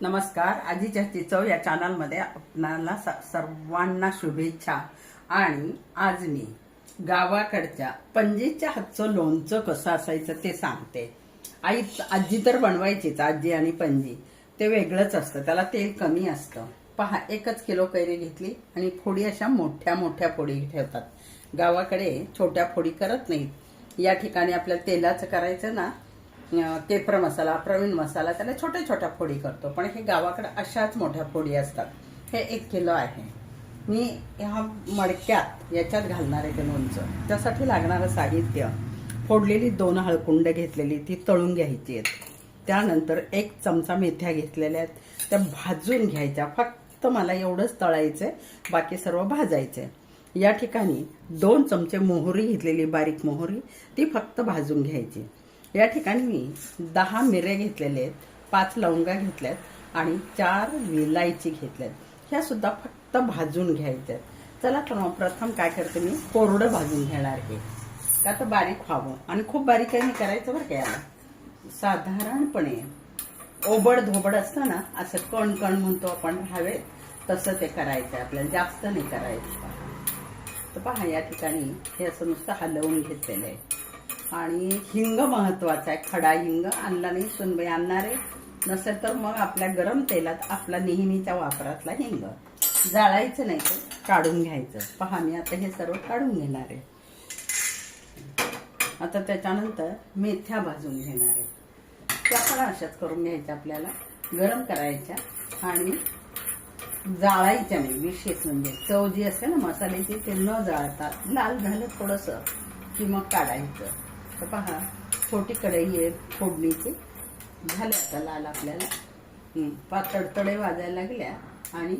नमस्कार. आजीच्या चव या चॅनलमध्ये आपणाला सर्वांना शुभेच्छा. आणि आज मी गावाकडच्या पणजीच्या हातचं लोणचं कसं असायचं ते सांगते. आजी तर बनवायचीच, आजी आणि पणजी ते वेगळंच असतं, त्याला तेल कमी असतं. पहा, 1 किलो कैरी घेतली आणि फोडी अशा मोठ्या मोठ्या फोडी ठेवतात. गावाकडे छोट्या फोडी करत नाहीत. या ठिकाणी आपल्याला तेलाचं करायचं ना, केपर मसाला, प्रवीण मसाला, त्याला छोट्या छोट्या फोडी करतो. पण हे गावाकडे अशाच मोठ्या फोडी असतात. हे 1 किलो आहे. मी ह्या मडक्यात याच्यात घालणार आहे ते लोणचं. त्यासाठी लागणारं साहित्य: फोडलेली 2 हळकुंड घेतलेली, ती तळून घ्यायची आहेत. त्यानंतर 1 चमचा मेथ्या घेतलेल्या आहेत, त्या भाजून घ्यायच्या. फक्त मला एवढंच तळायचंय, बाकी सर्व भाजायचंय. या ठिकाणी 2 चमचे मोहरी घेतलेली, बारीक मोहरी, ती फक्त भाजून घ्यायची. या ठिकाणी मी 10 मिरे घेतलेले आहेत, 5 लवंगा घेतल्यात आणि 4 विलायची घेतल्यात. ह्या सुद्धा फक्त भाजून घ्यायच्या. चला तर मग प्रथम काय करते, मी कोरडं भाजून घेणार आहे का तर बारीक व्हावं. आणि खूप बारीक काही नाही करायचं बरं का. याला साधारणपणे ओबड धोबड असतं ना, असं कण कण म्हणतो आपण, हवे तसं ते करायचं आपल्याला, जास्त नाही करायचं. तर पहा, या ठिकाणी हे असं नुसतं हलवून घेतलेलं आहे. आणि हिंग महत्वाचा आहे. खडा हिंग आणला नाही, सुनबाई आणणार आहे. नसेल तर मग आपल्या गरम तेलात आपला नेहमीच्या वापरातला हिंग जाळायचं नाही, ते काढून घ्यायचं. पहा, मी आता हे सर्व काढून घेणार आहे. आता त्याच्यानंतर मेथ्या भाजून घेणार आहे. त्या पण अशाच करून घ्यायच्या, आपल्याला गरम करायच्या आणि जाळायच्या नाही. विशेष म्हणजे चव जी असते ना मसाल्याची, ते न जाळता लाल झालं थोडंसं की मग काढायचं. तर पहा, छोटी कढई आहे फोडणीची, झाले आता लाल आपल्याला, पातळ तडे वाजायला लागल्या आणि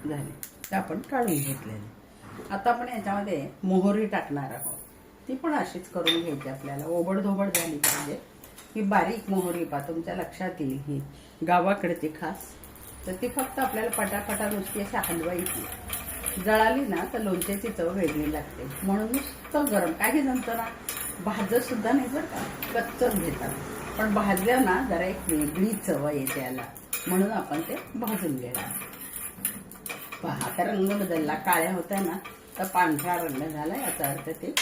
झाले. ते आपण काढून घेतलेले. आता आपण याच्यामध्ये मोहरी टाकणार आहोत. ती पण अशीच करून घ्यायची आपल्याला, ओबडधोबड झाली पाहिजे. ही बारीक मोहरी पहा, तुमच्या लक्षात येईल, ही गावाकडची खास. तर ती फक्त आपल्याला पटापटा नुसती अशी हलवायची. जळाली ना तर लोणच्याची चव वेगळी लागते. म्हणून नुसतं गरम, काही नंतर ना भाजत सुद्धा नाही बरं का, कच्चच घेतात. पण भाजल्या ना जरा एक वेगळी चव येते याला, म्हणून आपण ते भाजून घेणार. पहा, आता रंग बदलला. काळ्या होत्या ना तर पांढरा रंग झाला, याचा अर्थ ते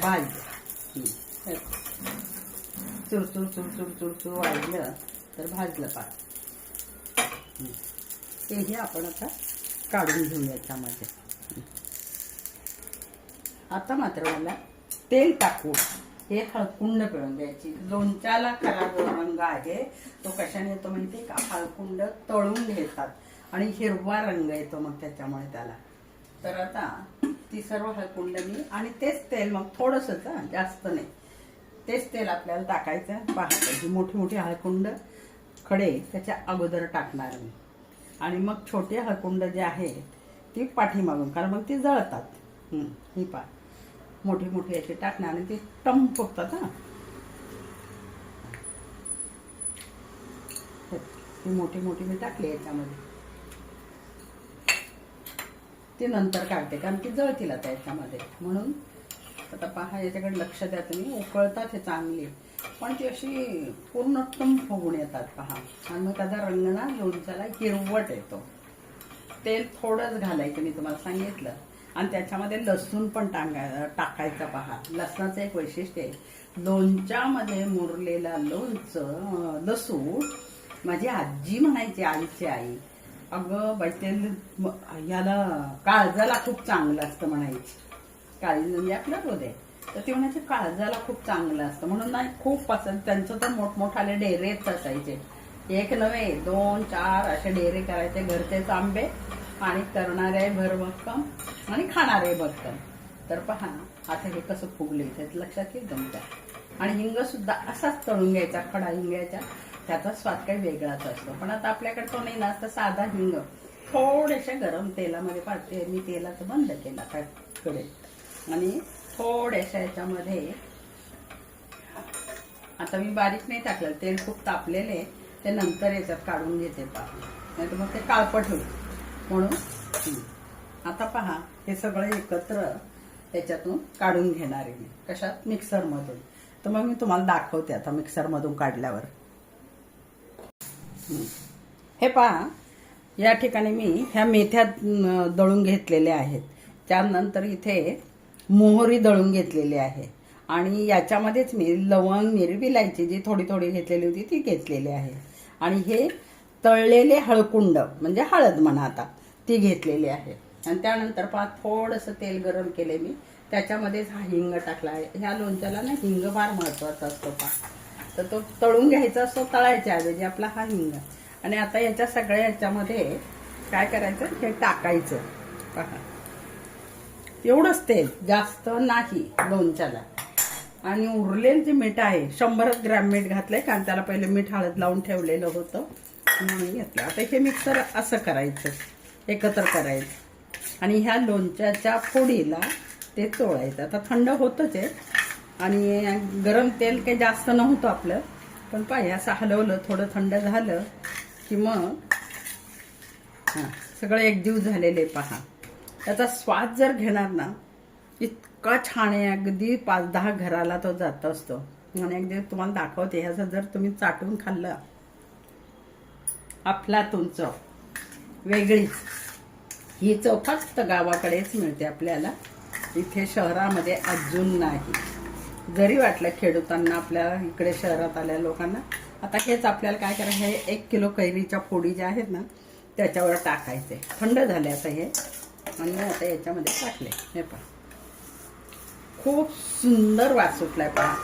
भाजलं. चुरचूर चुरचूर चुरचूर वाजलं तर भाजलं. पहा, तेही आपण आता काढून घेऊया याच्यामध्ये. आता मात्र मला तेल टाकून हे हळकुंड पिळून द्यायची. लोणच्याला खरा जो रंग आहे तो कशाने येतो माहिती का, हळकुंड तळून घेतात आणि हिरवा रंग येतो मग त्याच्यामुळे त्याला. तर आता ती सर्व हळकुंड मी, आणि तेच तेल मग थोडंसंच, जास्त नाही, तेच तेल आपल्याला टाकायचं. पाहता, ही मोठी मोठी हळकुंड खडे त्याच्या अगोदर टाकणार मी. आणि मग छोटे हळकुंड जे आहे ती पाठीमागून, कारण मग ती जळतात. ही पा मोठी मोठी याची टाकणार आणि ती टम फुगतात. ही मोठी मोठी मी टाकली याच्यामध्ये. ती नंतर काढते, कारण ती जळतील आता याच्यामध्ये. म्हणून आता पहा, याच्याकडे लक्ष द्या तुम्ही. उकळतात हे चांगली, पण ती अशी पूर्ण टम फुगून येतात. पहा, आणि मग त्याचा रंग ना लोणच्याला हिरवट येतो. तेल थोडंच घालायचं, मी तुम्हाला सांगितलं. आणि त्याच्यामध्ये लसूण पण टाकायचं. पहा, लसणाचं एक वैशिष्ट्य आहे लोणच्यामध्ये. मुरलेला लोणचं लसूण, माझी आजी म्हणायची, आईची आई, अगं बाई ते याला काळजाला खूप चांगलं असतं म्हणायची. काळजी म्हणजे आपलं हृदय. तर ती म्हणायची काळजाला खूप चांगलं असतं, म्हणून नाही खूप पसंत. त्यांचं तर मोठमोठाले डेरेच असायचे, 1 नव्हे 2 4 असे डेरे करायचे. घरचेच आंबे आणि करणारे भरभक्कम आणि खाणारे भक्कम. तर पहा, आता हे कसं फुगले त्यात लक्षात येईल तुमच्या. आणि हिंग सुद्धा असाच तळून घ्यायचा, खडा हिंगाचा. त्याचा स्वाद काही वेगळाच असतो. पण आता आपल्याकडे तो नाही ना, तर साधा हिंग थोडेसे गरम तेलामध्ये पाडते मी. तेलाचं बंद केला कडे आणि थोड्याशा याच्यामध्ये, आता मी बारीक नाही टाकलं, तेल खूप तापलेले, ते नंतर याच्यात काढून घेते. पहा, नाही तर मग ते काळपट होईल. म्हणून आता पहा, हे सगळं एकत्र त्याच्यातून काढून घेणार आहे मी. कशात? मिक्सरमधून. तर मग मी तुम्हाला दाखवते आता मिक्सरमधून काढल्यावर. हे पहा, या ठिकाणी मी ह्या मेथ्या दळून घेतलेल्या आहेत. त्यानंतर इथे मोहरी दळून घेतलेली आहे आणि याच्यामध्येच मी लवंग, मिरी, विलायची जी थोडी थोडी घेतलेली होती ती घेतलेली आहे. आणि हे तळलेले हळकुंड म्हणजे हळद म्हणा आता, ती घेतलेली आहे. आणि त्यानंतर पहा थोडंसं तेल गरम केले मी, त्याच्यामध्येच हा हिंग टाकला आहे. ह्या लोणच्याला ना हिंग फार महत्त्वाचा असतो पहा, तर तो तळून घ्यायचा असतो तळायच्या ऐवजी आपला हा हिंग. आणि आता याच्या सगळ्या याच्यामध्ये काय करायचं, हे टाकायचं पहा, एवढंच तेल, जास्त नाही लोणच्याला. आणि उरलेलं जे मीठ आहे 100 ग्रॅम मीठ घातलंय, कारण त्याला पहिले मीठ हळद लावून ठेवलेलं होतं म्हणून घेतलं. आता हे मिक्सर असं करायचं, एकत्र करायचं आणि ह्या लोणच्याच्या फोडीला ते चोळायचं. आता थंड होतच आहे आणि गरम तेल काही जास्त नव्हतं आपलं, पण पाहिजे असं हलवलं, थोडं थंड झालं की मग हां सगळं एकजीव झालेले पहा. त्याचा स्वाद जर घेणार ना, इतका छान आहे, अगदी 5-10 घराला तो जात असतो. आणि अगदी तुम्हाला दाखवते, ह्याचं जर तुम्ही चाटून खाल्लं, अफलातून चव वेगळीच. ही चव फक्त गावाकडेच मिळते आपल्याला, इथे शहरामध्ये अजून नाही. जरी वाटलं खेडूतांना आपल्या इकडे शहरात आल्या लोकांना, आता हेच आपल्याला काय करायचं, हे 1 किलो कैरीच्या फोडी ज्या आहेत ना त्याच्यावर टाकायचे. थंड झाले आता हे आणि आता याच्यामध्ये टाकले. हे पहा खूप सुंदर वास सुटलाय पहा.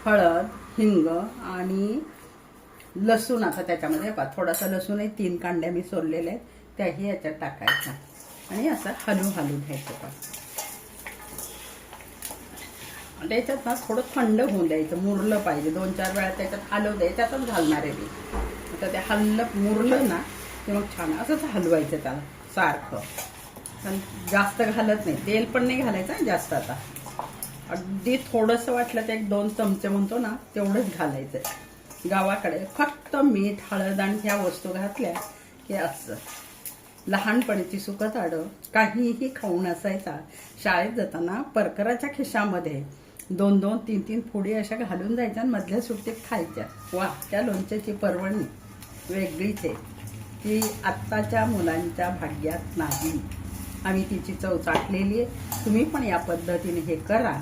हळद, हिंग आणि लसूण आता त्याच्यामध्ये पहा, थोडासा लसूण 3 कांड्या मी सोललेल्या आहेत, त्याही याच्यात टाकायच्या आणि असं हलू घ्यायचं पहा. त्याच्यात ना थोडं थंड होऊन द्यायचं, मुरलं पाहिजे. 2-4 वेळा त्याच्यात हलव द्यायचं. त्याच्यातच घालणार आहे मी. आता ते मुरलं ना ते मग छान असंच हलवायचं त्याला सारखं. पण जास्त घालत नाही, तेल पण नाही घालायचं जास्त. आता अगदी थोडंसं वाटलं तर 1-2 चमचे म्हणतो ना तेवढंच घालायचं. गावाकडे फक्त मीठ, हळद आणि ह्या वस्तू घातल्या की असं. लहानपणीची सुखताडं काहीही खाऊन असायचा. शाळेत जाताना परकराच्या खिशामध्ये 2-2, 3-3 फोडी अशा घालून जायच्या आणि मधल्या सुट्टीत खायच्या. वा, त्या लोणच्याची पर्वणी वेगळीच आहे, ती आत्ताच्या मुलांच्या भाग्यात नाही. आम्ही तिची चव चाटलेली आहे. तुम्ही पण या पद्धतीने हे करा.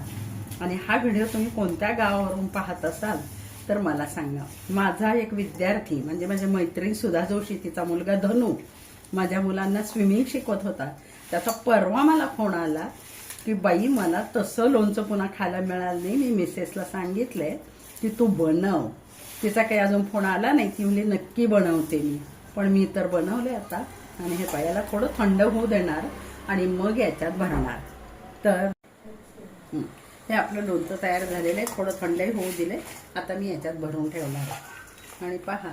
आणि हा व्हिडिओ तुम्ही कोणत्या गावावरून पाहत असाल तर मला सांगा. माझा एक विद्यार्थी म्हणजे माझी मैत्रीण सुधा जोशी, तिचा मुलगा धनू माझ्या मुलांना स्विमिंग शिकवत होता. त्याचा परवा मला फोन आला की बाई मला तसं लोणचं पुन्हा खायला मिळालं नाही, मी मिसेसला सांगितलंय की तू बनव. तिचा काही अजून फोन आला नाही. ती म्हणली नक्की बनवते मी. पण मी तर बनवले आता. आणि हे पायाला थोडं थंड होऊ देणार आणि मग याच्यात भरणार. तर हे आपलं लोणचं तयार झालेलं आहे. थोडं थंडही होऊ दिले. आता मी याच्यात भरून ठेवणार आहे. आणि पहा,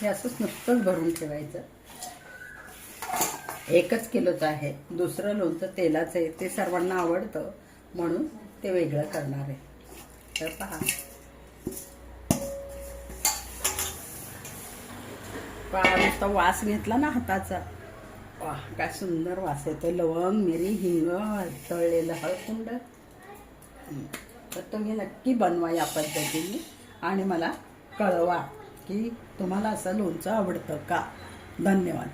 हे असंच नुसतंच भरून ठेवायचं. 1 किलोचं आहे. दुसरं लोणचं तेलाचं आहे, ते सर्वांना आवडतं म्हणून ते वेगळं करणार आहे. तर पहा नुसता वास घेतला ना हाताचा, वाह काय सुंदर वास येतो. लवंग, मिरी, हिंग, तळलेलं हळकुंड. तर तुम्ही नक्की बनवा या पद्धतीने आणि मला कळवा की तुम्हाला असं लोणचं आवडतं का. धन्यवाद.